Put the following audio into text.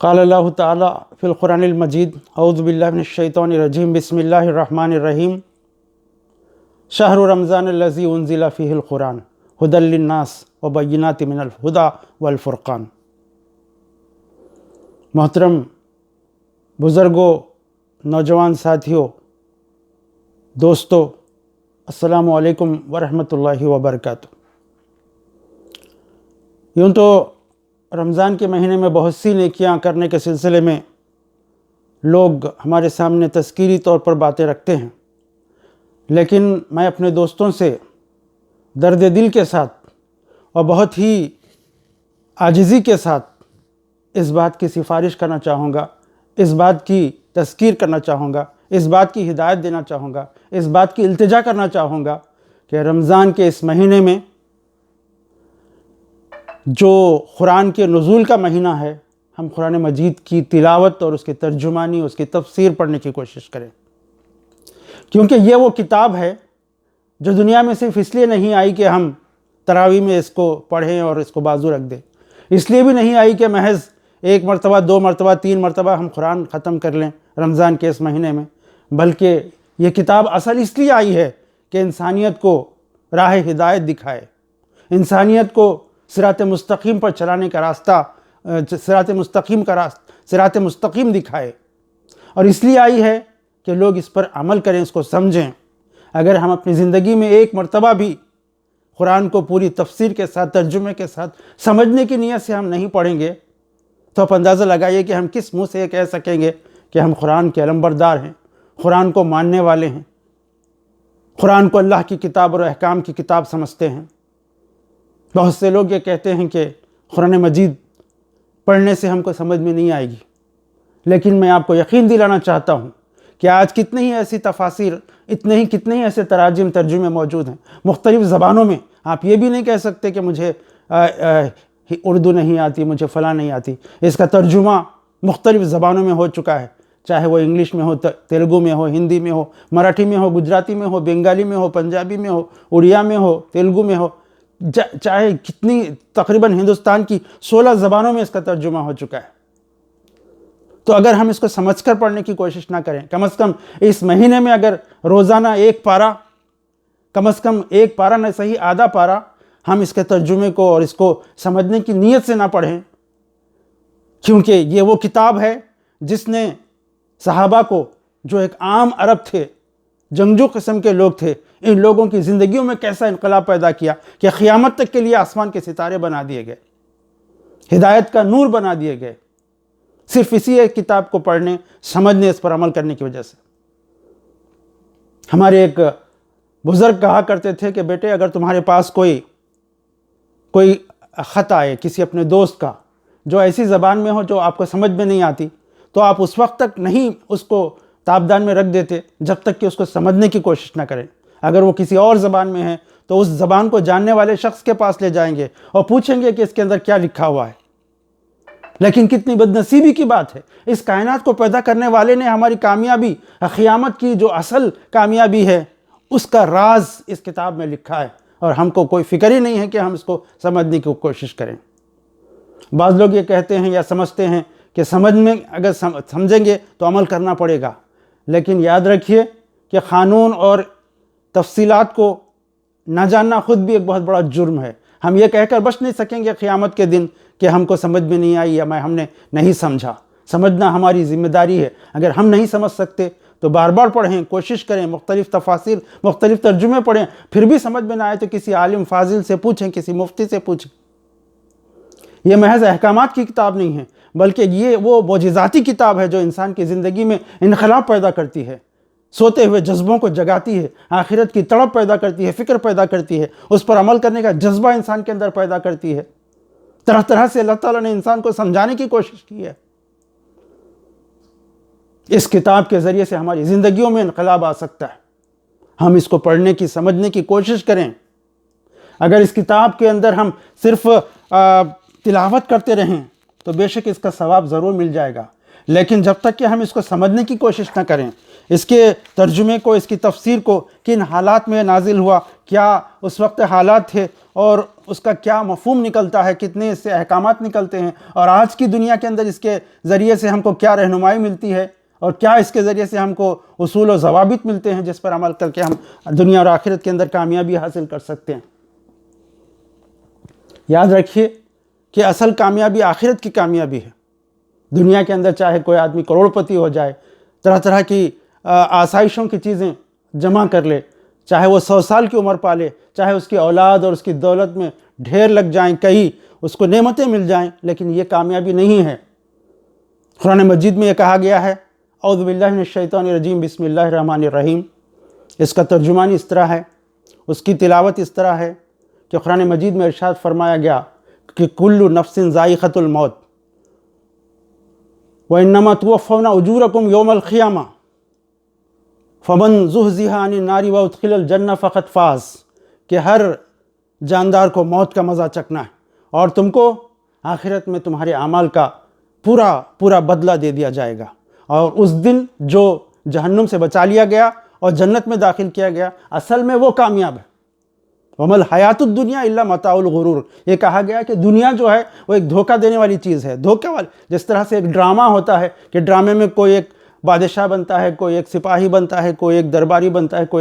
قال اللہ تعالیٰ فی القرآن المجید اعوذ باللہ من الشیطان الرجیم بسم اللہ الرحمن الرحیم شہر رمضان الذی انزل فیہ القرآن ھدی للناس وبینات من الہدی والفرقان۔ محترم بزرگوں، نوجوان ساتھیوں، دوستو، السلام علیکم ورحمۃ اللہ وبرکاتہ۔ یوں تو رمضان کے مہینے میں بہت سی نیکیاں کرنے کے سلسلے میں لوگ ہمارے سامنے تذکیری طور پر باتیں رکھتے ہیں، لیکن میں اپنے دوستوں سے درد دل کے ساتھ اور بہت ہی عاجزی کے ساتھ اس بات کی سفارش کرنا چاہوں گا، اس بات کی تذکیر کرنا چاہوں گا، اس بات کی ہدایت دینا چاہوں گا، اس بات کی التجا کرنا چاہوں گا کہ رمضان کے اس مہینے میں جو قرآن کے نزول کا مہینہ ہے، ہم قرآن مجید کی تلاوت اور اس کی ترجمانی، اس کی تفسیر پڑھنے کی کوشش کریں، کیونکہ یہ وہ کتاب ہے جو دنیا میں صرف اس لیے نہیں آئی کہ ہم تراویح میں اس کو پڑھیں اور اس کو بازو رکھ دیں، اس لیے بھی نہیں آئی کہ محض ایک مرتبہ، دو مرتبہ، تین مرتبہ ہم قرآن ختم کر لیں رمضان کے اس مہینے میں، بلکہ یہ کتاب اصل اس لیے آئی ہے کہ انسانیت کو راہ ہدایت دکھائے، انسانیت کو صراط مستقیم پر چلانے کا راستہ، صراط مستقیم دکھائے، اور اس لیے آئی ہے کہ لوگ اس پر عمل کریں، اس کو سمجھیں۔ اگر ہم اپنی زندگی میں ایک مرتبہ بھی قرآن کو پوری تفسیر کے ساتھ، ترجمے کے ساتھ سمجھنے کی نیت سے ہم نہیں پڑھیں گے تو آپ اندازہ لگائیے کہ ہم کس منہ سے یہ کہہ سکیں گے کہ ہم قرآن کے علمبردار ہیں، قرآن کو ماننے والے ہیں، قرآن کو اللہ کی کتاب اور احکام کی کتاب سمجھتے ہیں۔ بہت سے لوگ یہ کہتے ہیں کہ قرآن مجید پڑھنے سے ہم کو سمجھ میں نہیں آئے گی، لیکن میں آپ کو یقین دلانا چاہتا ہوں کہ آج کتنے ہی ایسی تفاسیر، کتنے ہی ایسے تراجم، ترجمے موجود ہیں مختلف زبانوں میں۔ آپ یہ بھی نہیں کہہ سکتے کہ مجھے اردو نہیں آتی، مجھے فلاں نہیں آتی۔ اس کا ترجمہ مختلف زبانوں میں ہو چکا ہے، چاہے وہ انگلش میں ہو، تیلگو میں ہو، ہندی میں ہو، مراٹھی میں ہو، گجراتی میں ہو، بنگالی میں ہو، پنجابی میں ہو، اڑیا میں ہو، تیلگو میں ہو، چاہے کتنی، تقریباً ہندوستان کی 16 زبانوں میں اس کا ترجمہ ہو چکا ہے۔ تو اگر ہم اس کو سمجھ کر پڑھنے کی کوشش نہ کریں، کم از کم اس مہینے میں اگر روزانہ ایک پارہ، کم از کم ایک پارہ نہ صحیح آدھا پارہ ہم اس کے ترجمے کو اور اس کو سمجھنے کی نیت سے نہ پڑھیں، کیونکہ یہ وہ کتاب ہے جس نے صحابہ کو، جو ایک عام عرب تھے، جنگجو قسم کے لوگ تھے، ان لوگوں کی زندگیوں میں کیسا انقلاب پیدا کیا کہ قیامت تک کے لیے آسمان کے ستارے بنا دیے گئے، ہدایت کا نور بنا دیے گئے، صرف اسی ایک کتاب کو پڑھنے، سمجھنے، اس پر عمل کرنے کی وجہ سے۔ ہمارے ایک بزرگ کہا کرتے تھے کہ بیٹے، اگر تمہارے پاس کوئی خط آئے کسی اپنے دوست کا جو ایسی زبان میں ہو جو آپ کو سمجھ میں نہیں آتی، تو آپ اس وقت تک نہیں اس کو تابدان میں رکھ دیتے جب تک کہ اس کو سمجھنے کی کوشش نہ کریں۔ اگر وہ کسی اور زبان میں ہے تو اس زبان کو جاننے والے شخص کے پاس لے جائیں گے اور پوچھیں گے کہ اس کے اندر کیا لکھا ہوا ہے۔ لیکن کتنی بدنصیبی کی بات ہے، اس کائنات کو پیدا کرنے والے نے ہماری کامیابی، قیامت کی جو اصل کامیابی ہے، اس کا راز اس کتاب میں لکھا ہے، اور ہم کو کوئی فکر ہی نہیں ہے کہ ہم اس کو سمجھنے کی کوشش کریں۔ بعض لوگ یہ کہتے ہیں یا سمجھتے ہیں کہ اگر سمجھیں گے تو عمل کرنا پڑے گا، لیکن یاد رکھیے کہ قانون اور تفصیلات کو نہ جاننا خود بھی ایک بہت بڑا جرم ہے۔ ہم یہ کہہ کر بچ نہیں سکیں گے قیامت کے دن کہ ہم کو سمجھ میں نہیں آئی یا ہم نے نہیں سمجھا۔ سمجھنا ہماری ذمہ داری ہے۔ اگر ہم نہیں سمجھ سکتے تو بار بار پڑھیں، کوشش کریں، مختلف تفاسیر، مختلف ترجمے پڑھیں، پھر بھی سمجھ میں نہ آئے تو کسی عالم فاضل سے پوچھیں، کسی مفتی سے پوچھیں۔ یہ محض احکامات کی کتاب نہیں ہے، بلکہ یہ وہ معجزاتی کتاب ہے جو انسان کی زندگی میں انقلاب پیدا کرتی ہے، سوتے ہوئے جذبوں کو جگاتی ہے، آخرت کی تڑپ پیدا کرتی ہے، فکر پیدا کرتی ہے، اس پر عمل کرنے کا جذبہ انسان کے اندر پیدا کرتی ہے۔ طرح طرح سے اللہ تعالیٰ نے انسان کو سمجھانے کی کوشش کی ہے۔ اس کتاب کے ذریعے سے ہماری زندگیوں میں انقلاب آ سکتا ہے۔ ہم اس کو پڑھنے کی، سمجھنے کی کوشش کریں۔ اگر اس کتاب کے اندر ہم صرف تلاوت کرتے رہیں تو بے شک اس کا ثواب ضرور مل جائے گا، لیکن جب تک کہ ہم اس کو سمجھنے کی کوشش نہ کریں، اس کے ترجمے کو، اس کی تفسیر کو، کن حالات میں نازل ہوا، کیا اس وقت حالات تھے اور اس کا کیا مفہوم نکلتا ہے، کتنے اس سے احکامات نکلتے ہیں، اور آج کی دنیا کے اندر اس کے ذریعے سے ہم کو کیا رہنمائی ملتی ہے، اور کیا اس کے ذریعے سے ہم کو اصول و ضوابط ملتے ہیں جس پر عمل کر کے ہم دنیا اور آخرت کے اندر کامیابی حاصل کر سکتے ہیں۔ یاد رکھیے کہ اصل کامیابی آخرت کی کامیابی ہے۔ دنیا کے اندر چاہے کوئی آدمی کروڑپتی ہو جائے، طرح طرح کی آسائشوں کی چیزیں جمع کر لے، چاہے وہ 100 سال کی عمر پالے، چاہے اس کی اولاد اور اس کی دولت میں ڈھیر لگ جائیں، کئی اس کو نعمتیں مل جائیں، لیکن یہ کامیابی نہیں ہے۔ قرآن مجید میں یہ کہا گیا ہے، اعوذ باللہ من الشیطان الرجیم، بسم اللہ الرحمن الرحیم۔ اس کا ترجمانی اس طرح ہے، اس کی تلاوت اس طرح ہے کہ قرآن مجید میں ارشاد فرمایا گیا کہ کل نفس ذائقۃ الموت وانما توفون اجورکم یوم القیامہ فمن زحزح عن النار وادخل الجنہ فقد فاز، کہ ہر جاندار کو موت کا مزہ چکھنا ہے اور تم کو آخرت میں تمہارے اعمال کا پورا بدلہ دے دیا جائے گا، اور اس دن جو جہنم سے بچا لیا گیا اور جنت میں داخل کیا گیا، اصل میں وہ کامیاب ہے۔ وَمَا الْحَيَاةُ الدُّنْيَا إِلَّا مَتَاعُ الْغُرُورِ، یہ کہا گیا کہ دنیا جو ہے وہ ایک دھوکہ دینے والی چیز ہے، دھوکہ والی، جس طرح سے ایک ڈرامہ ہوتا ہے کہ ڈرامے میں کوئی ایک بادشاہ بنتا ہے، کوئی ایک سپاہی بنتا ہے، کوئی ایک درباری بنتا ہے، کوئی